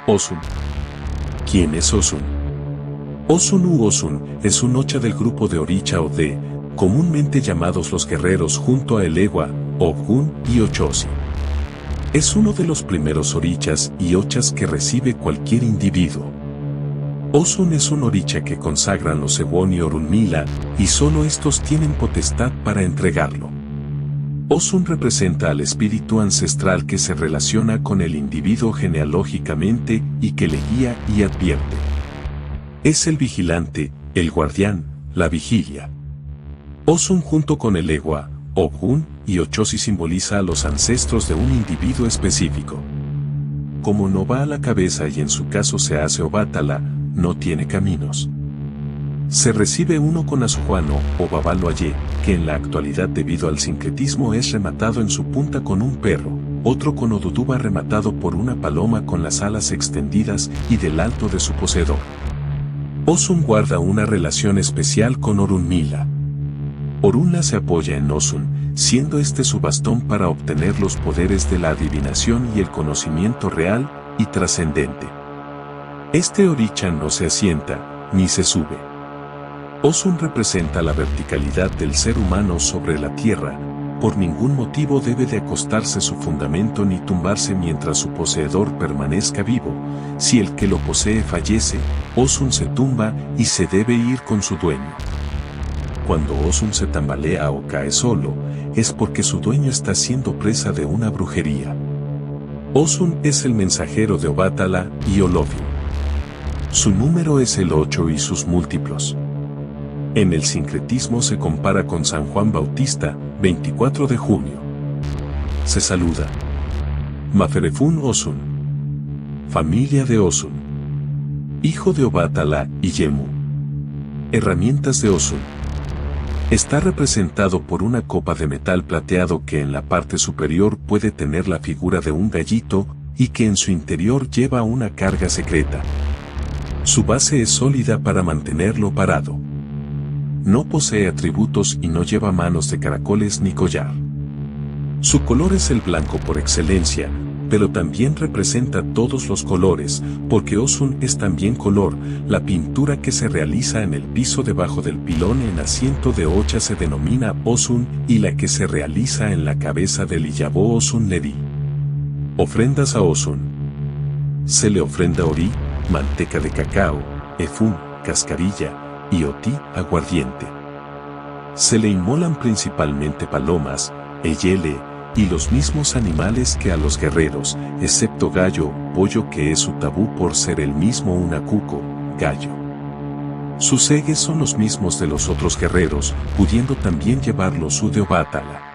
Osun. ¿Quién es Osun? Osun u Osun es un ocha del grupo de Oricha o de, comúnmente llamados los guerreros junto a Elewa, Ogun y Ochosi. Es uno de los primeros orichas y ochas que recibe cualquier individuo. Osun es un oricha que consagran los Ewon y Orunmila, y solo estos tienen potestad para entregarlo. Osun representa al espíritu ancestral que se relaciona con el individuo genealógicamente y que le guía y advierte. Es el vigilante, el guardián, la vigilia. Osun junto con Elewa, Ogun y Ochosi simboliza a los ancestros de un individuo específico. Como no va a la cabeza y en su caso se hace Obatala, no tiene caminos. Se recibe uno con Azujuano o Babaloaye, que en la actualidad debido al sincretismo es rematado en su punta con un perro, otro con Oduduba rematado por una paloma con las alas extendidas y del alto de su poseedor. Osun guarda una relación especial con Orunmila. Orunla se apoya en Osun, siendo este su bastón para obtener los poderes de la adivinación y el conocimiento real y trascendente. Este oricha no se asienta, ni se sube. Osun representa la verticalidad del ser humano sobre la tierra, por ningún motivo debe de acostarse su fundamento ni tumbarse mientras su poseedor permanezca vivo, si el que lo posee fallece, Osun se tumba y se debe ir con su dueño. Cuando Osun se tambalea o cae solo, es porque su dueño está siendo presa de una brujería. Osun es el mensajero de Obatala y Olofin. Su número es el 8 y sus múltiplos. En el sincretismo se compara con San Juan Bautista, 24 de junio. Se saluda. Maferefun Osun. Familia de Osun. Hijo de Obatala y Yemu. Herramientas de Osun. Está representado por una copa de metal plateado que en la parte superior puede tener la figura de un gallito y que en su interior lleva una carga secreta. Su base es sólida para mantenerlo parado. No posee atributos y no lleva manos de caracoles ni collar. Su color es el blanco por excelencia, pero también representa todos los colores, porque Osun es también color. La pintura que se realiza en el piso debajo del pilón en asiento de ocha se denomina Osun y la que se realiza en la cabeza del Iyabo Osun Ledi. Ofrendas a Osun. Se le ofrenda ori, manteca de cacao, efún, cascarilla, y oti, aguardiente. Se le inmolan principalmente palomas, eyele, y los mismos animales que a los guerreros, excepto gallo, pollo que es su tabú por ser el mismo un acuco, gallo. Sus egues son los mismos de los otros guerreros, pudiendo también llevarlos su de Obatala.